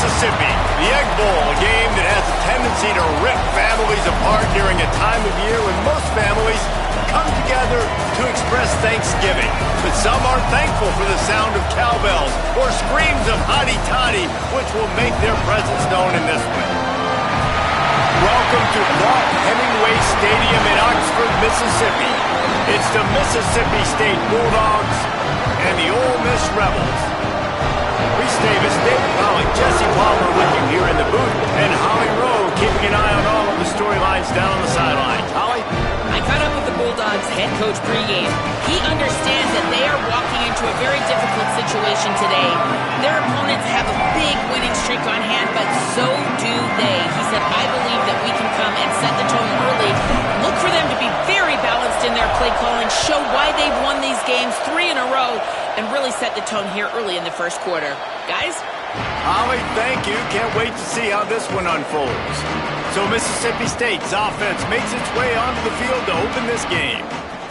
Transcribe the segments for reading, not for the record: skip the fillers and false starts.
Mississippi. The Egg Bowl, a game that has a tendency to rip families apart during a time of year when most families come together to express Thanksgiving. But some aren't thankful for the sound of cowbells or screams of hotty toddy, which will make their presence known in this one. Welcome to Vaught Hemingway Stadium in Oxford, Mississippi. It's the Mississippi State Bulldogs and the Ole Miss Rebels. Reese Davis, David Pollock, Jesse Palmer with you here in the booth, and Holly Rowe keeping an eye on all of the storylines down on the sideline. Holly? I caught up with the Bulldogs head coach pregame. He understands that they are walking into a very difficult situation today. Their opponents have a big winning streak on hand, but so do they. He said, I believe that we can come and set the tone early. Look for them to be very balanced in their play calling, show why they've won these games 3 in a row, and really set the tone here early in the first quarter. Guys? Holly, thank you. Can't wait to see how this one unfolds. So Mississippi State's offense makes its way onto the field to open this game.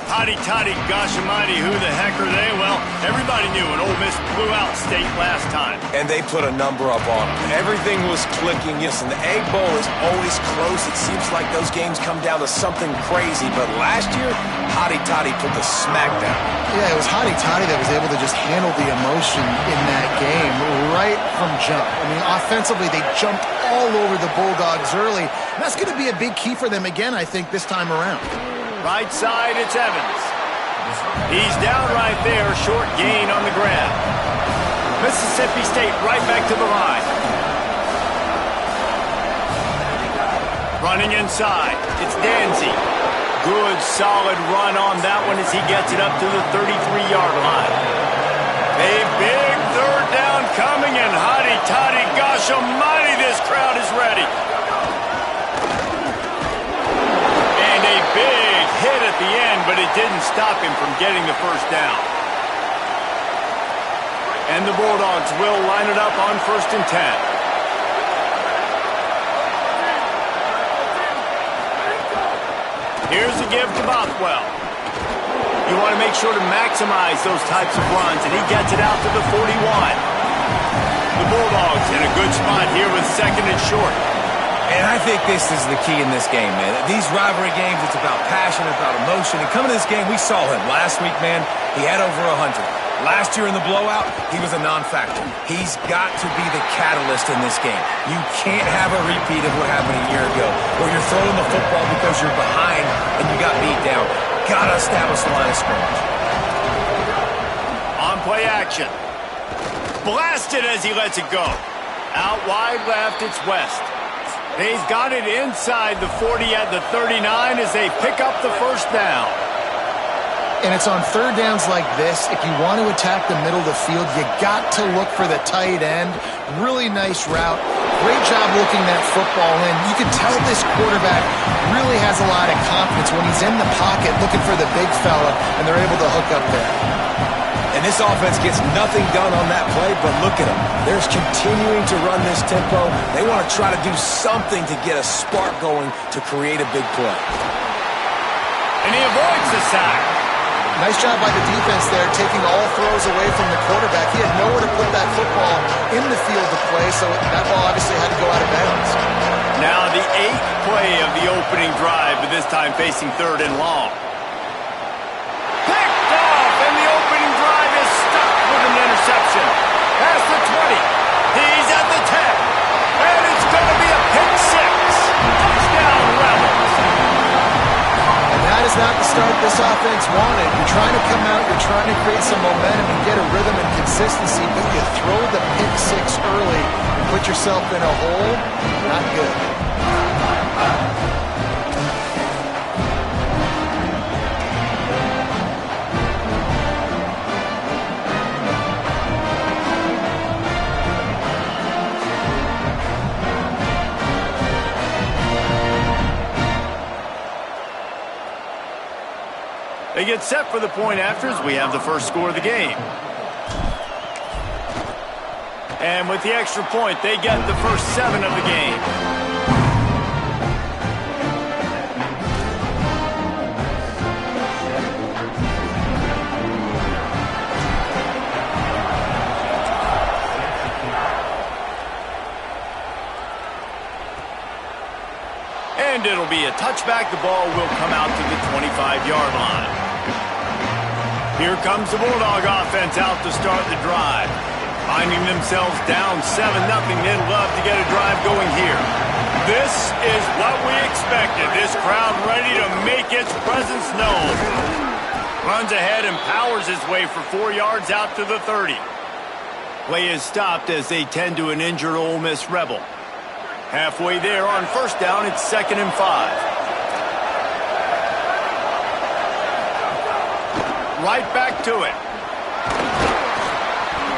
Hotty toddy, gosh almighty, who the heck are they? Well, everybody knew when Ole Miss blew out State last time. And they put a number up on them. Everything was clicking. Yes, and the Egg Bowl is always close. It seems like those games come down to something crazy. But last year, Hotty Toddy put the smack down. Yeah, it was Hotty Toddy that was able to just handle the emotion in that game right from jump. I mean, offensively, they jumped all over the Bulldogs early. And that's going to be a big key for them again, I think, this time around. Right side, it's Evans. He's down right there, short gain on the grab. Mississippi State right back to the line. Running inside, it's Danzy. Good, solid run on that one as he gets it up to the 33-yard line. A big third down coming, and hotty toddy, gosh almighty, this crowd is ready. And a big hit at the end, but it didn't stop him from getting the first down. And the Bulldogs will line it up on 1st and 10. Here's the give to Bothwell. You want to make sure to maximize those types of runs, and he gets it out to the 41. The Bulldogs in a good spot here with 2nd and short. And I think this is the key in this game, man. These rivalry games, it's about passion, about emotion. And coming to this game, we saw him last week, man. He had over 100. Last year in the blowout, he was a non-factor. He's got to be the catalyst in this game. You can't have a repeat of what happened a year ago, where you're throwing the football because you're behind and you got beat down. Got to establish the line of scrimmage. On play action. Blasted as he lets it go. Out wide left, it's West. They've got it inside the 40 at the 39 as they pick up the first down. And it's on third downs like this. If you want to attack the middle of the field, you got to look for the tight end. Really nice route. Great job looking that football in. You can tell this quarterback really has a lot of confidence when he's in the pocket looking for the big fella, and they're able to hook up there. And this offense gets nothing done on that play, but look at them. They're continuing to run this tempo. They want to try to do something to get a spark going to create a big play. And he avoids the sack. Nice job by the defense there, taking all throws away from the quarterback. He had nowhere to put that football in the field to play, so that ball obviously had to go out of bounds. Now the 8th play of the opening drive, but this time facing 3rd and long. Picked off, and the opening drive is stuck with an interception. Past the 20. He's at the 10. And it's going to be a pick 6. Touchdown, Rebels. And that is not the start this offense wanted. You're trying to come out, you're trying to create some momentum and get a rhythm and consistency, but you throw the pick 6 early and put yourself in a hole. Not good. They get set for the point after as we have the first score of the game. And with the extra point, they get the first 7 of the game. it'll be a touchback. The ball will come out to the 25-yard line. Here comes the Bulldog offense out to start the drive. Finding themselves down 7-0, they'd love to get a drive going here. This is what we expected. This crowd ready to make its presence known. Runs ahead and powers his way for 4 yards out to the 30. Play is stopped as they tend to an injured Ole Miss Rebel. Halfway there on first down, it's 2nd and 5. Right back to it.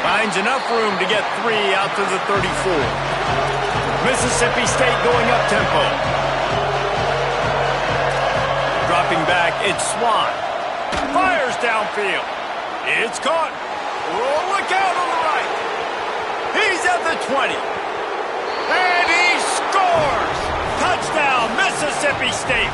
Finds enough room to get 3 out to the 34. Mississippi State going up tempo. Dropping back, it's Swan. Fires downfield. It's caught. Oh, look out on the right. He's at the 20. And he scores! Touchdown, Mississippi State.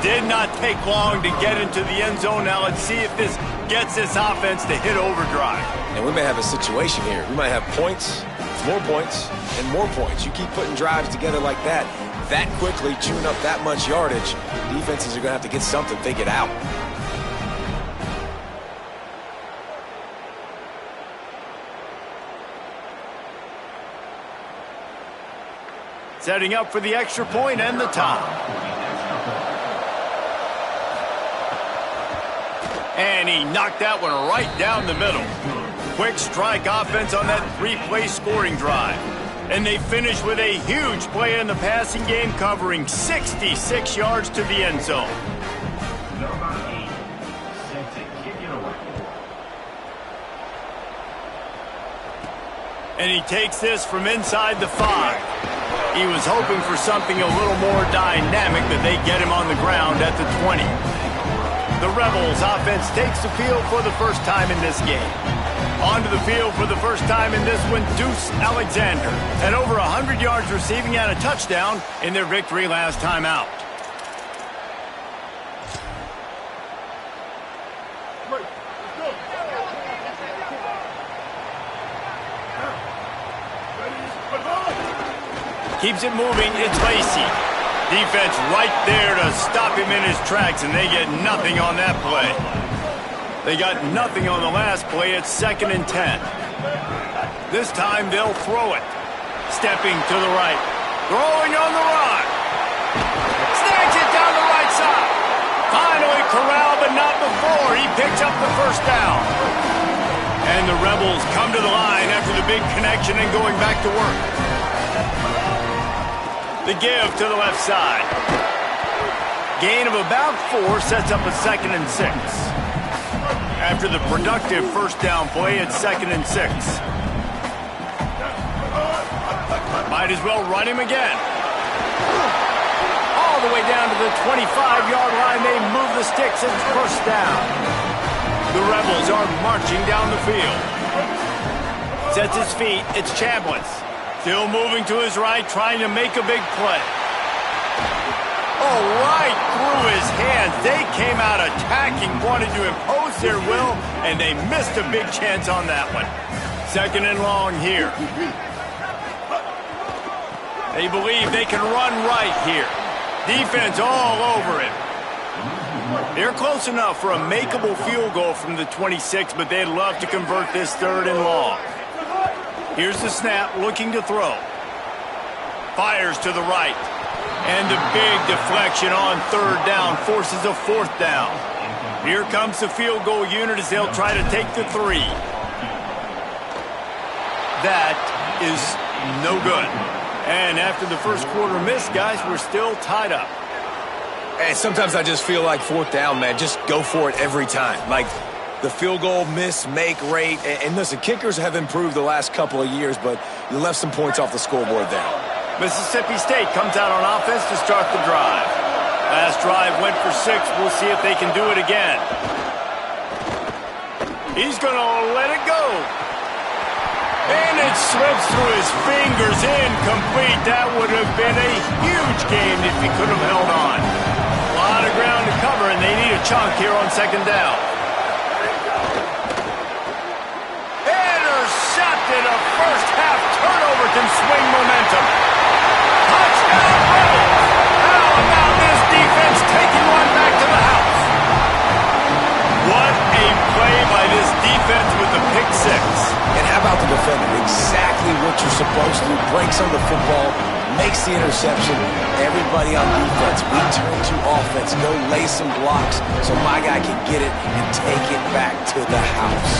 Did not take long to get into the end zone. Now let's see if this gets this offense to hit overdrive. And we may have a situation here. We might have points, more points, and more points. You keep putting drives together like that quickly, chewing up that much yardage, defenses are going to have to get something figured out. Setting up for the extra point and the tie. And he knocked that one right down the middle. Quick strike offense on that 3-play scoring drive. And they finish with a huge play in the passing game, covering 66 yards to the end zone. And he takes this from inside the 5. He was hoping for something a little more dynamic, but they get him on the ground at the 20. The Rebels offense takes the field for the first time in this game. Onto the field for the first time in this one, Deuce Alexander. At over 100 yards receiving and a touchdown in their victory last time out. Keeps it moving, it's Lacey. Defense right there to stop him in his tracks, and they get nothing on that play. They got nothing on the last play. It's 2nd and 10. This time they'll throw it. Stepping to the right. Throwing on the run. Snags it down the right side. Finally corralled, but not before. He picks up the first down. And the Rebels come to the line after the big connection and going back to work. The give to the left side. Gain of about 4 sets up a 2nd and 6. After the productive first down play, it's 2nd and 6. Might as well run him again. All the way down to the 25-yard line. They move the sticks. It's first down. The Rebels are marching down the field. Sets his feet. It's Chambliss. Still moving to his right, trying to make a big play. Oh, right through his hands. They came out attacking, wanted to impose their will, and they missed a big chance on that one. 2nd and long here. They believe they can run right here. Defense all over him. They're close enough for a makeable field goal from the 26, but they'd love to convert this 3rd and long. Here's the snap, looking to throw. Fires to the right. And the big deflection on 3rd down forces a 4th down. Here comes the field goal unit as they'll try to take the 3. That is no good. And after the first quarter miss, guys, we're still tied up. And sometimes I just feel like 4th down, man, just go for it every time. Like the field goal miss-make rate. And listen, kickers have improved the last couple of years, but you left some points off the scoreboard there. Mississippi State comes out on offense to start the drive. Last drive went for 6. We'll see if they can do it again. He's going to let it go. And it slips through his fingers, incomplete. That would have been a huge game if he could have held on. A lot of ground to cover, and they need a chunk here on 2nd down. Intercepted. A first half turnover can swing momentum. Touchdown, Rebels! supposed to, breaks on the football, makes the interception. Everybody on defense, we turn to offense, go lay some blocks so my guy can get it and take it back to the house.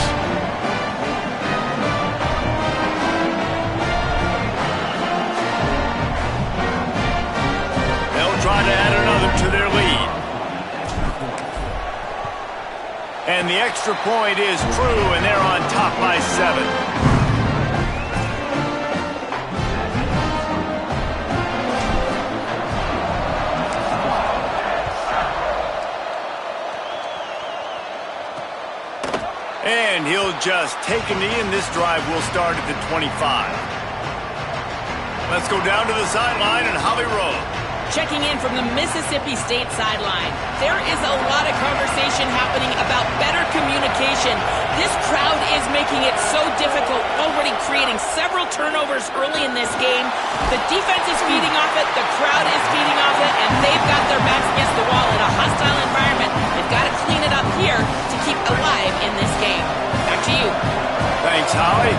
They'll try to add another to their lead. And the extra point is true, and they're on top by 7. And he'll just take a knee, and this drive will start at the 25. Let's go down to the sideline and Holly Rowe. Checking in from the Mississippi State sideline. There is a lot of conversation happening about better communication. This crowd is making it so difficult, already creating several turnovers early in this game. The defense is feeding off it, the crowd is feeding off it, and they've got their backs against the wall in a hostile environment. They've got to clean it up here to keep alive in this game. Back to you. Thanks, Holly.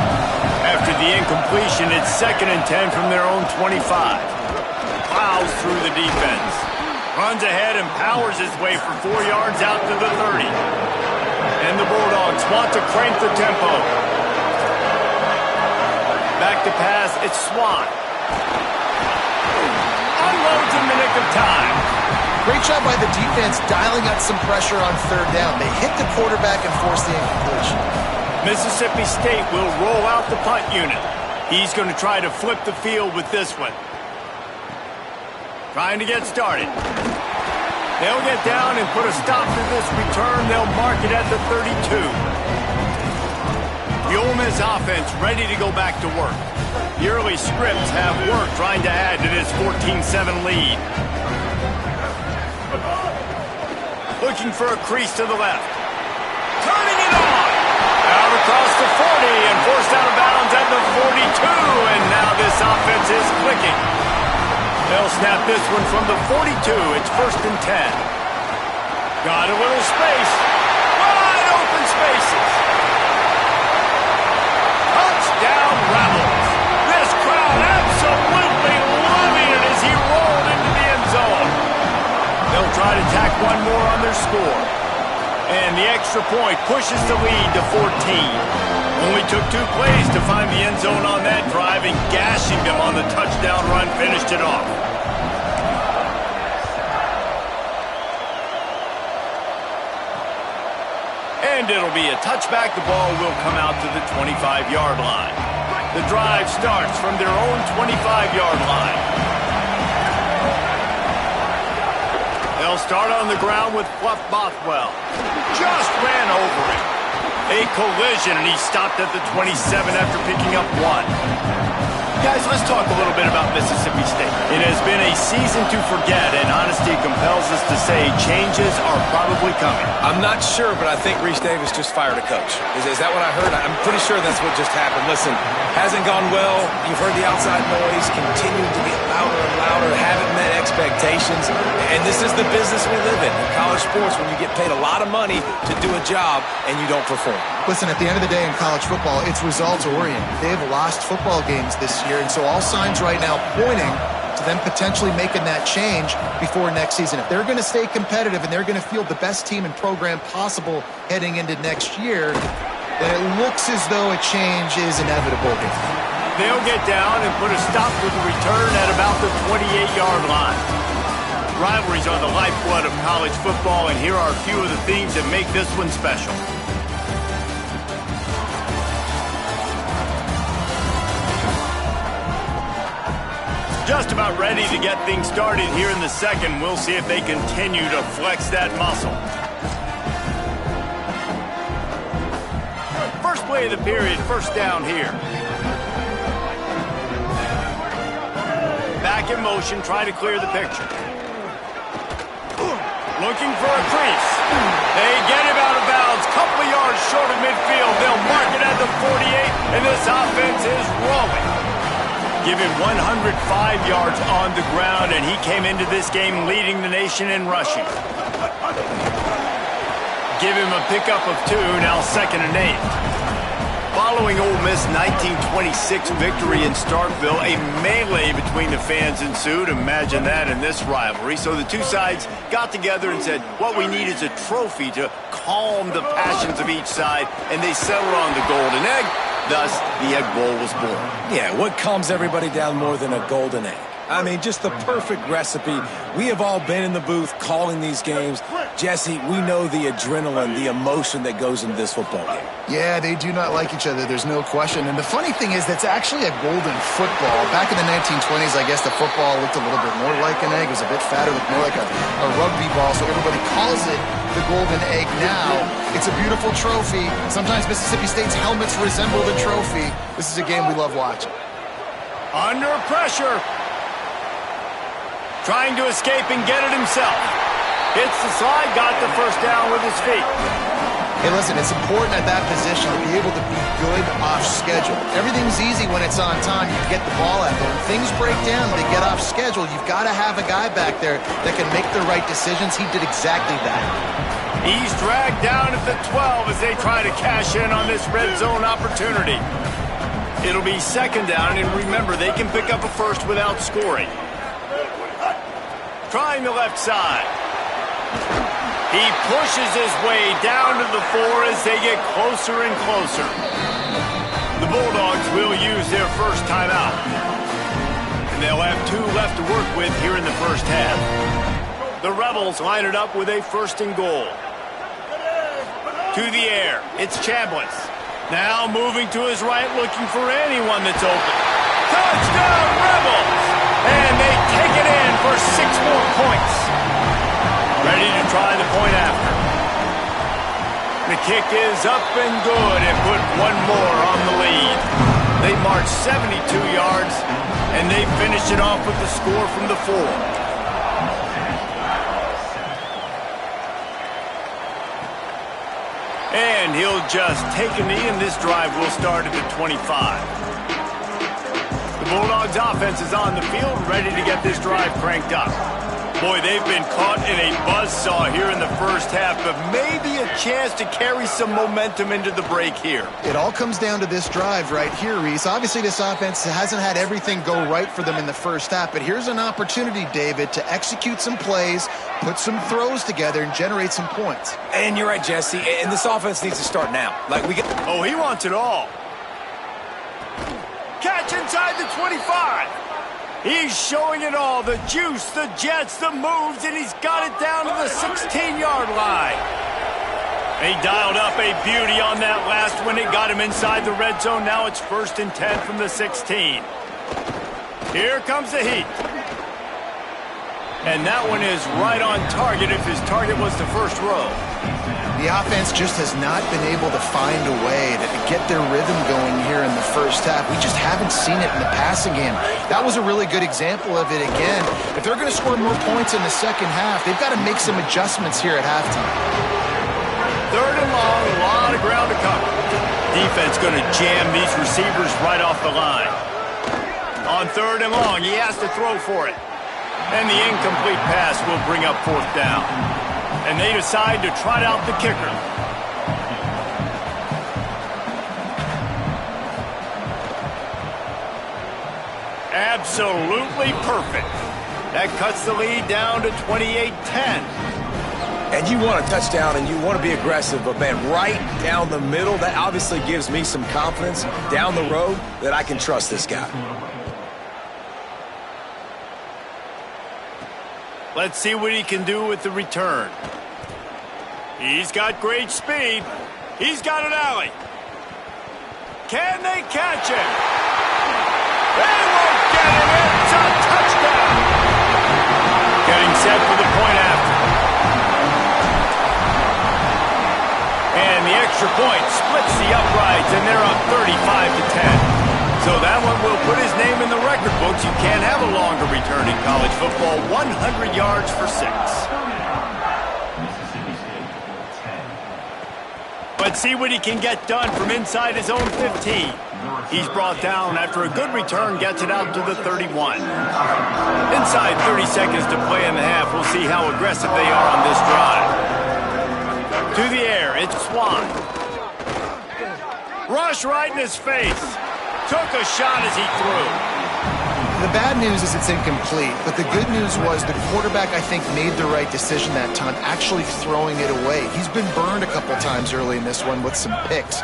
After the incompletion, it's 2nd and 10 from their own 25. Plows through the defense. Runs ahead and powers his way for 4 yards out to the 30. And the Bulldogs want to crank the tempo. Back to pass, it's Swann. Unloads in the nick of time. Great job by the defense dialing up some pressure on 3rd down. They hit the quarterback and forced the incompletion. Mississippi State will roll out the punt unit. He's going to try to flip the field with this one. Trying to get started. They'll get down and put a stop to this return. They'll mark it at the 32. The Ole Miss offense ready to go back to work. The early scripts have worked trying to add to this 14-7 lead. Looking for a crease to the left. Turning it on. Out across the 40 and forced out of bounds at the 42. And now this offense is clicking. They'll snap this one from the 42. It's 1st and 10. Got a little space. Wide open spaces. Touchdown Rebels. This crowd absolutely loving it as he rolled into the end zone. They'll try to tack one more on their score. And the extra point pushes the lead to 14. Only took 2 plays to find the end zone on that drive, and gashing them on the touchdown run finished it off. And it'll be a touchback. The ball will come out to the 25-yard line. The drive starts from their own 25-yard line. They'll start on the ground with Fluff Bothwell. Just ran over him. A collision, and he stopped at the 27 after picking up 1. Guys, let's talk a little bit about Mississippi State. It has been a season to forget, and honesty compels us to say changes are probably coming. I'm not sure, but I think Reese Davis just fired a coach. Is that what I heard? I'm pretty sure that's what just happened. Listen, hasn't gone well. You've heard the outside noise, continued to get louder and louder, haven't met expectations. And this is the business we live in college sports, when you get paid a lot of money to do a job and you don't perform. Listen, at the end of the day in college football, it's results-oriented. They've lost football games this year, and so all signs right now pointing to them potentially making that change before next season. If they're going to stay competitive and they're going to field the best team and program possible heading into next year, then it looks as though a change is inevitable. They'll get down and put a stop to the return at about the 28-yard line. Rivalries are the lifeblood of college football, and here are a few of the things that make this one special. Just about ready to get things started here in the second. We'll see if they continue to flex that muscle. First play of the period, 1st down here. Back in motion, try to clear the picture. Looking for a crease. They get him out of bounds, couple of yards short of midfield. They'll mark it at the 48, and this offense is rolling. Give him 105 yards on the ground, and he came into this game leading the nation in rushing. Give him a pickup of 2, now 2nd and 8. Following Ole Miss' 1926 victory in Starkville, a melee between the fans ensued. Imagine that in this rivalry. So the two sides got together and said, what we need is a trophy to calm the passions of each side, and they settled on the Golden Egg. Thus, the Egg Bowl was born. Yeah, what calms everybody down more than a golden egg? I mean, just the perfect recipe. We have all been in the booth calling these games. Jesse, we know the adrenaline, the emotion that goes into this football game. Yeah, they do not like each other, there's no question. And the funny thing is, that's actually a golden football. Back in the 1920s, I guess the football looked a little bit more like an egg. It was a bit fatter, looked more like a rugby ball, so everybody calls it the Golden Egg now. It's a beautiful trophy. Sometimes Mississippi State's helmets resemble the trophy. This is a game we love watching. Under pressure. Trying to escape and get it himself. Hits the slide, got the first down with his feet. Hey, listen, it's important at that position to be able to be good off schedule. Everything's easy when it's on time. You get the ball out there. When things break down, they get off schedule. You've got to have a guy back there that can make the right decisions. He did exactly that. He's dragged down at the 12 as they try to cash in on this red zone opportunity. It'll be second down, and remember, they can pick up a first without scoring. Trying the left side. He pushes his way down to the 4 as they get closer and closer. The Bulldogs will use their first timeout. And they'll have 2 left to work with here in the first half. The Rebels line it up with a first and goal. To the air. It's Chambliss. Now moving to his right, looking for anyone that's open. Touchdown, Rebels! And they take it in for 6 more points. Ready to try the point after. The kick is up and good and put 1 more on the lead. They march 72 yards, and they finish it off with the score from the 4. And he'll just take a knee, and this drive will start at the 25. Bulldogs offense is on the field, ready to get this drive cranked up. Boy, they've been caught in a buzzsaw here in the first half, but maybe a chance to carry some momentum into the break here. It all comes down to this drive right here, Reese. Obviously, this offense hasn't had everything go right for them in the first half, but here's an opportunity, David, to execute some plays, put some throws together, and generate some points. And you're right, Jesse, and this offense needs to start now. Oh, he wants it all. Catch inside the 25. He's showing it all. The juice, the jets, the moves, and he's got it down to the 16-yard line. He dialed up a beauty on that last one. It got him inside the red zone. Now it's 1st and 10 from the 16. Here comes the heat. And that one is right on target if his target was the first row. The offense just has not been able to find a way to get their rhythm going here in the first half. We just haven't seen it in the passing game. That was a really good example of it again. If they're going to score more points in the second half, they've got to make some adjustments here at halftime. 3rd and long, a lot of ground to cover. Defense going to jam these receivers right off the line. On 3rd and long, he has to throw for it. And the incomplete pass will bring up 4th down. And they decide to trot out the kicker. Absolutely perfect. That cuts the lead down to 28-10. And you want a touchdown and you want to be aggressive, but man, right down the middle, that obviously gives me some confidence down the road that I can trust this guy. Let's see what he can do with the return. He's got great speed. He's got an alley. Can they catch him? They won't get him. It's a touchdown. Getting set for the point after. And the extra point splits the uprights, and they're up 35-10. So that one will put his name in the record books. You can't have a longer return in college football. 100 yards for 6. Let's see what he can get done from inside his own 15. He's brought down after a good return, gets it out to the 31. Inside 30 seconds to play in the half. We'll see how aggressive they are on this drive. To the air, it's Swan. Rush right in his face. Took a shot as he threw. The bad news is it's incomplete, but the good news was the quarterback, I think, made the right decision that time, actually throwing it away. He's been burned a couple times early in this one with some picks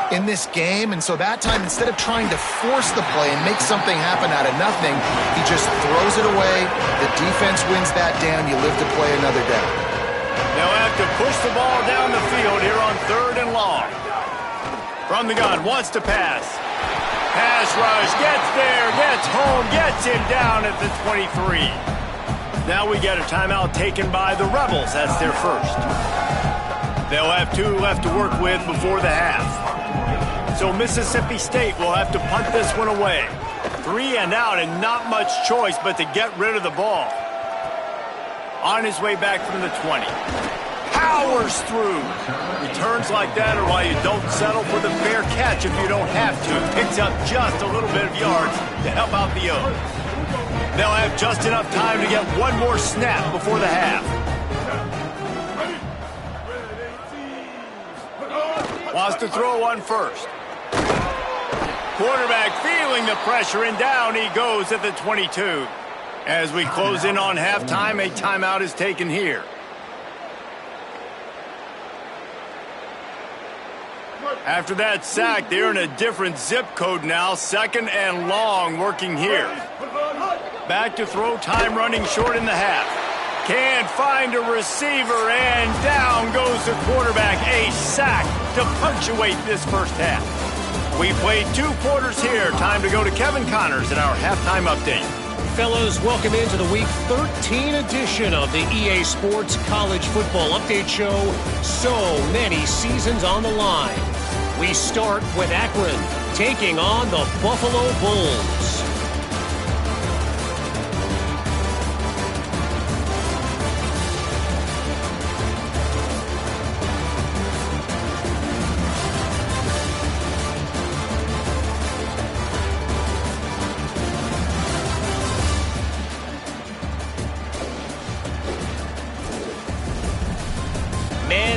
in this game, and so that time, instead of trying to force the play and make something happen out of nothing, he just throws it away. The defense wins that down. You live to play another day. They'll have to push the ball down the field here on 3rd and long. From the gun, wants to pass. Pass rush, gets there, gets home, gets him down at the 23. Now we get a timeout taken by the Rebels. That's their first. They'll have 2 left to work with before the half. So Mississippi State will have to punt this one away. 3 and out and not much choice but to get rid of the ball. On his way back from the 20. Powers through. Returns like that are why you don't settle for the fair catch if you don't have to. Picks up just a little bit of yards to help out the O's. They'll have just enough time to get one more snap before the half. Wants to throw one first. Quarterback feeling the pressure, and down he goes at the 22. As we close in on halftime, a timeout is taken here. After that sack, they're in a different zip code now. 2nd and long working here. Back to throw, time running short in the half. Can't find a receiver, and down goes the quarterback. A sack to punctuate this first half. We played 2 quarters here. Time to go to Kevin Connors in our halftime update. Fellows, welcome into the Week 13 edition of the EA Sports College Football Update Show. So many seasons on the line. We start with Akron taking on the Buffalo Bulls.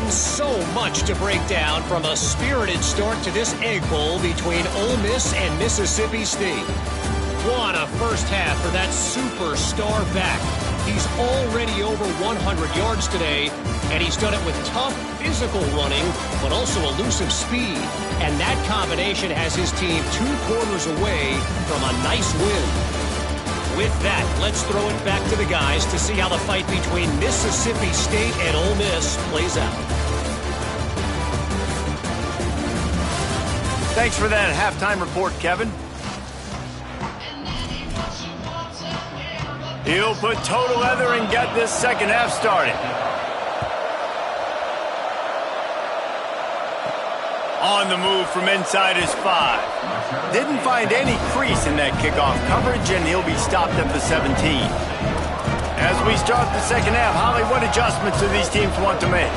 So much to break down from a spirited start to this Egg Bowl between Ole Miss and Mississippi State. What a first half for that superstar back. He's already over 100 yards today, and he's done it with tough physical running, but also elusive speed. And that combination has his team 2 quarters away from a nice win. With that, let's throw it back to the guys to see how the fight between Mississippi State and Ole Miss plays out. Thanks for that halftime report, Kevin. He'll put total leather and get this second half started. On the move from inside his 5. Didn't find any crease in that kickoff coverage, and he'll be stopped at the 17. As we start the second half, Holly, what adjustments do these teams want to make?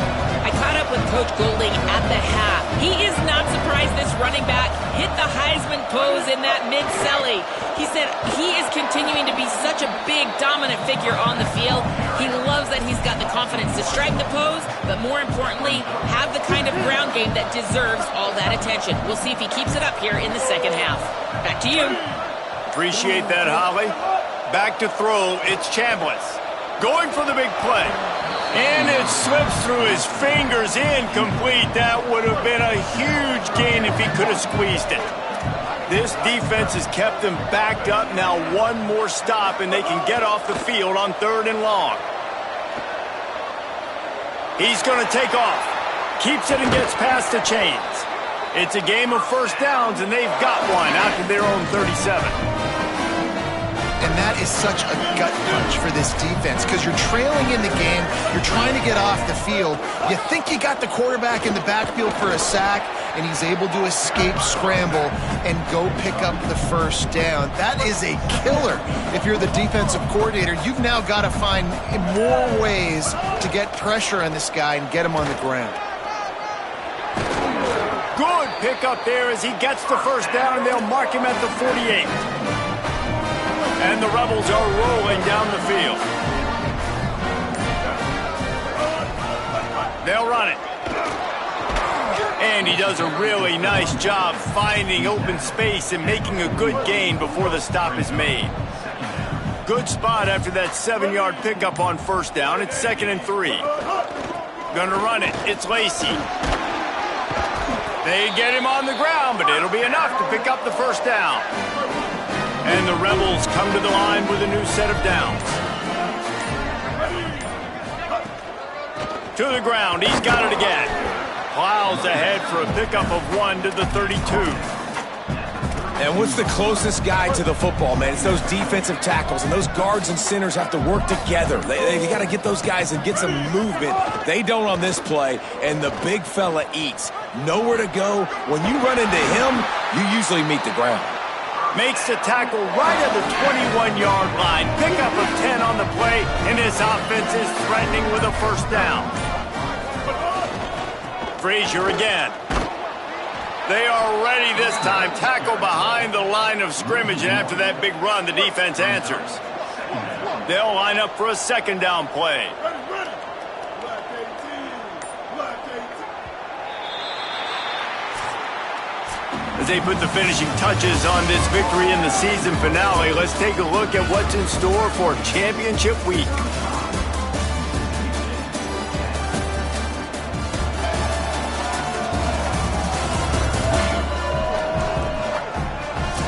I caught up with Coach Golding at the half. He is not surprised this running back hit the Heisman pose in that mid-celly. He said he is continuing to be such a big, dominant figure on the field. He loves that he's got the confidence to strike the pose, but more importantly, have the kind of ground game that deserves all that attention. We'll see if he keeps it up here in the second half. Back to you. Appreciate that, Holly. Back to throw, it's Chambliss. Going for the big play. And it slips through his fingers, incomplete. That would have been a huge gain if he could have squeezed it. This defense has kept them backed up. Now one more stop, and they can get off the field on 3rd and long. He's going to take off. Keeps it and gets past the chains. It's a game of first downs, and they've got one out to their own 37. And that is such a gut punch for this defense because you're trailing in the game. You're trying to get off the field. You think you got the quarterback in the backfield for a sack, and he's able to escape scramble and go pick up the first down. That is a killer. If you're the defensive coordinator, you've now got to find more ways to get pressure on this guy and get him on the ground. Good pickup there as he gets the first down, and they'll mark him at the 48. And the Rebels are rolling down the field. They'll run it. And he does a really nice job finding open space and making a good gain before the stop is made. Good spot after that 7-yard pickup on first down. It's 2nd and 3. Gonna run it. It's Lacy. They get him on the ground, but it'll be enough to pick up the first down. And the Rebels come to the line with a new set of downs. To the ground. He's got it again. Plows ahead for a pickup of 1 to the 32. And what's the closest guy to the football, man? It's those defensive tackles, and those guards and centers have to work together. They got to get those guys and get some movement. They don't on this play, and the big fella eats. Nowhere to go. When you run into him, you usually meet the ground. Makes the tackle right at the 21-yard line. Pickup of 10 on the play, and this offense is threatening with a first down. Frazier again. They are ready this time. Tackle behind the line of scrimmage, and after that big run, the defense answers. They'll line up for a 2nd down play. As they put the finishing touches on this victory in the season finale, let's take a look at what's in store for championship week.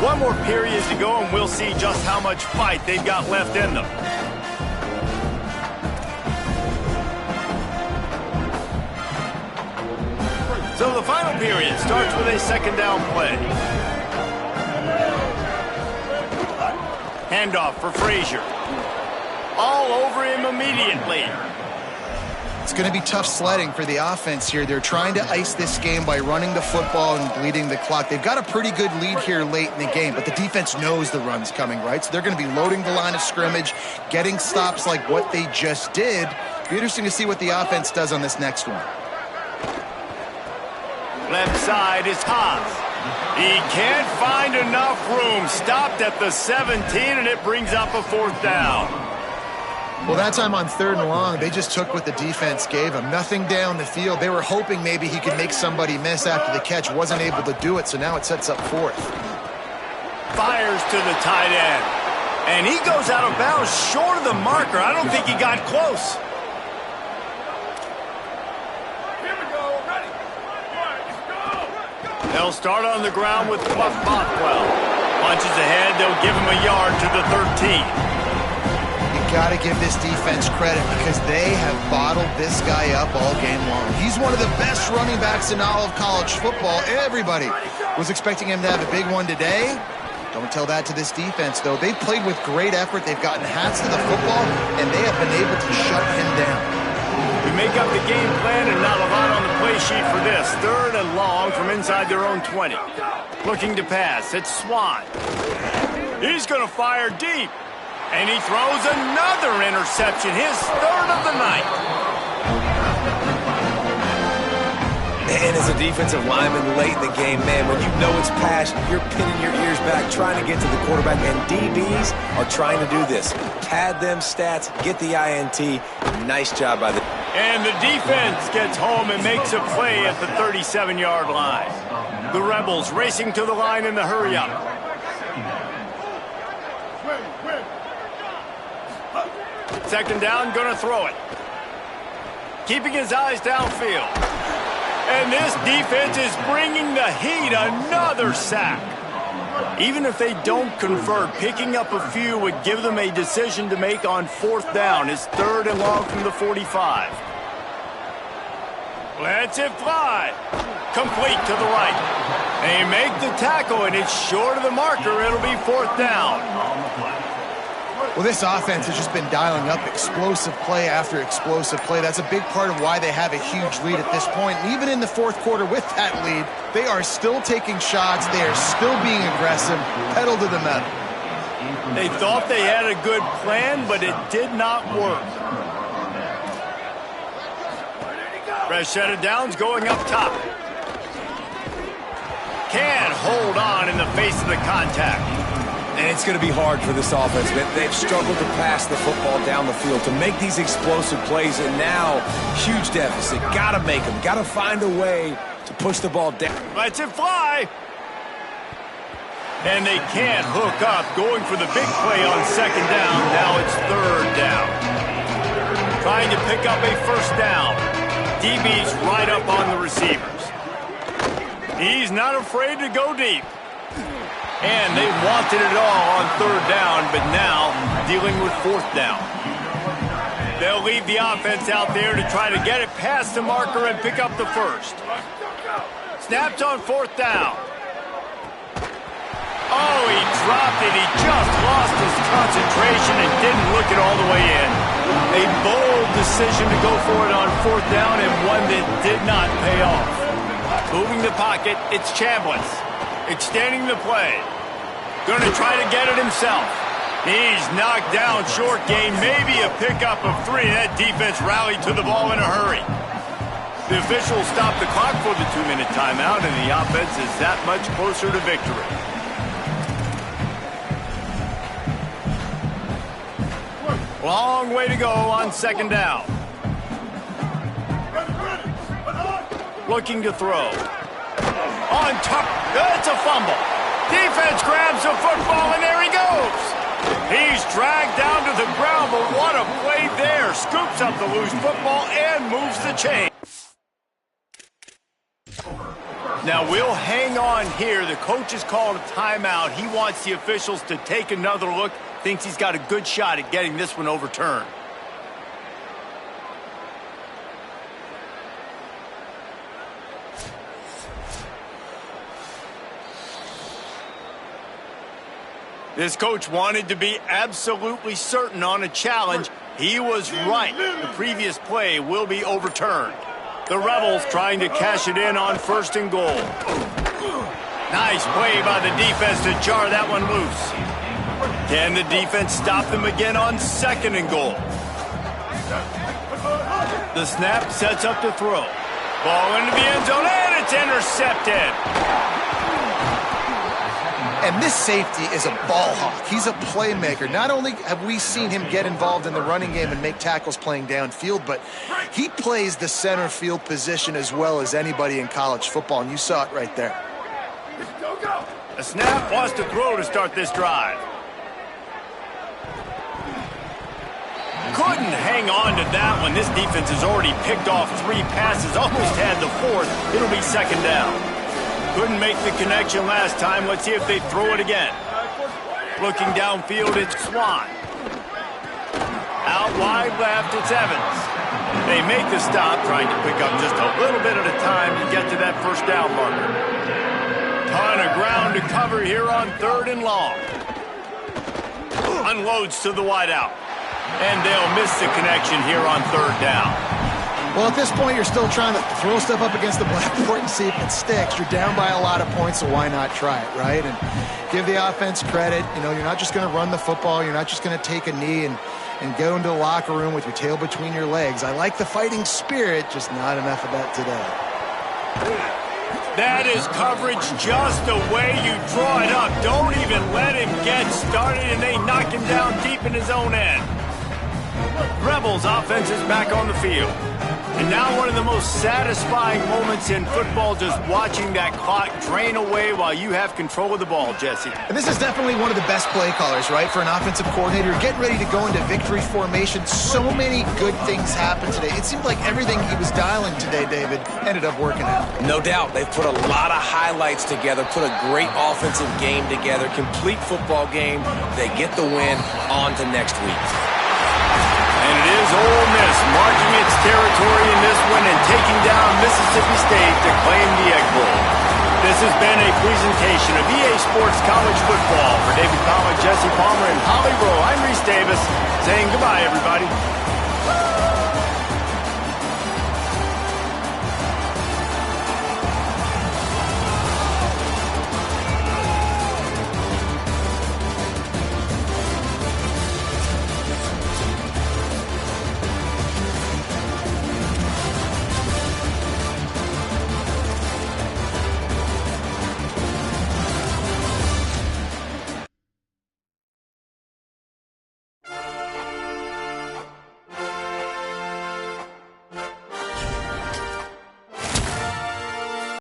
One more period to go, and we'll see just how much fight they've got left in them. So the final period starts with a 2nd down play. Handoff for Frazier. All over him immediately. It's going to be tough sledding for the offense here. They're trying to ice this game by running the football and bleeding the clock. They've got a pretty good lead here late in the game, but the defense knows the run's coming, right? So they're going to be loading the line of scrimmage, getting stops like what they just did. Be interesting to see what the offense does on this next one. Left side is Haas. He can't find enough room. Stopped at the 17, and it brings up a 4th down. Well, that time on 3rd and long, they just took what the defense gave him. Nothing down the field. They were hoping maybe he could make somebody miss after the catch. Wasn't able to do it, so now it sets up 4th. Fires to the tight end. And he goes out of bounds short of the marker. I don't think he got close. They'll start on the ground with Buff Bothwell. Punches ahead. They'll give him a yard to the 13. Got to give this defense credit because they have bottled this guy up all game long. He's one of the best running backs in all of college football. Everybody was expecting him to have a big one today. Don't tell that to this defense, though. They've played with great effort. They've gotten hats to the football, and they have been able to shut him down. We make up the game plan, and not a lot on the play sheet for this. 3rd and long from inside their own 20. Looking to pass. It's Swan. He's going to fire deep. And he throws another interception, his 3rd of the night. And as a defensive lineman late in the game, man, when you know it's passion, you're pinning your ears back, trying to get to the quarterback, and DBs are trying to do this. Pad them stats, get the INT. Nice job by the... And the defense gets home and makes a play at the 37-yard line. The Rebels racing to the line in the hurry-up. Second down, gonna throw it. Keeping his eyes downfield. And this defense is bringing the heat. Another sack. Even if they don't convert, picking up a few would give them a decision to make on 4th down. It's 3rd and long from the 45. Lets it fly. Complete to the right. They make the tackle, and it's short of the marker. It'll be 4th down. Well, this offense has just been dialing up explosive play after explosive play. That's a big part of why they have a huge lead at this point. And even in the 4th quarter with that lead, they are still taking shots. They are still being aggressive, pedal to the metal. They thought they had a good plan, but it did not work. Fresh set of downs going up top. Can't hold on in the face of the contact. And it's going to be hard for this offense, man. They've struggled to pass the football down the field, to make these explosive plays, and now, huge deficit. Got to make them. Got to find a way to push the ball down. Lets it fly. And they can't hook up, going for the big play on second down. Now it's third down. Trying to pick up a first down. DB's right up on the receivers. He's not afraid to go deep. And they wanted it all on third down, but now dealing with fourth down. They'll leave the offense out there to try to get it past the marker and pick up the first. Snapped on fourth down. Oh, he dropped it. He just lost his concentration and didn't look it all the way in. A bold decision to go for it on fourth down and one that did not pay off. Moving the pocket, it's Chambliss. Extending the play. Going to try to get it himself. He's knocked down short gain, maybe a pickup of 3. That defense rallied to the ball in a hurry. The officials stopped the clock for the 2-minute timeout, and the offense is that much closer to victory. Long way to go on second down. Looking to throw. On top. It's a fumble. Defense grabs the football, and there he goes. He's dragged down to the ground, but what a play there. Scoops up the loose football and moves the chain. Now we'll hang on here. The coach has called a timeout. He wants the officials to take another look. Thinks he's got a good shot at getting this one overturned. This coach wanted to be absolutely certain on a challenge. He was right. The previous play will be overturned. The Rebels trying to cash it in on first and goal. Nice play by the defense to jar that one loose. Can the defense stop them again on second and goal? The snap sets up to throw. Ball into the end zone, and it's intercepted. And this safety is a ball hawk. He's a playmaker. Not only have we seen him get involved in the running game and make tackles playing downfield, but he plays the center field position as well as anybody in college football, and you saw it right there. A snap wants to throw to start this drive. Couldn't hang on to that one. This defense has already picked off 3 passes, almost had the 4th. It'll be second down. Couldn't make the connection last time. Let's see if they throw it again. Looking downfield, it's Swan. Out wide left, it's Evans. They make the stop, trying to pick up just a little bit at a time to get to that first down marker. Ton of ground to cover here on third and long. Unloads to the wideout. And they'll miss the connection here on third down. Well, at this point, you're still trying to throw stuff up against the blackboard and see if it sticks. You're down by a lot of points, so why not try it, right? And give the offense credit. You know, you're not just going to run the football. You're not just going to take a knee and go into the locker room with your tail between your legs. I like the fighting spirit, just not enough of that today. That is coverage just the way you draw it up. Don't even let him get started, and they knock him down deep in his own end. Rebels offense is back on the field. And now one of the most satisfying moments in football, just watching that clock drain away while you have control of the ball, Jesse. And this is definitely one of the best play callers, right, for an offensive coordinator. Getting ready to go into victory formation. So many good things happened today. It seemed like everything he was dialing today, David, ended up working out. No doubt. They've put a lot of highlights together, put a great offensive game together, complete football game. They get the win. On to next week. And it is Ole Miss marking its territory in this one and taking down Mississippi State to claim the Egg Bowl. This has been a presentation of EA Sports College Football. For David Pollack, Jesse Palmer, and Holly Rowe, I'm Reese Davis saying goodbye, everybody.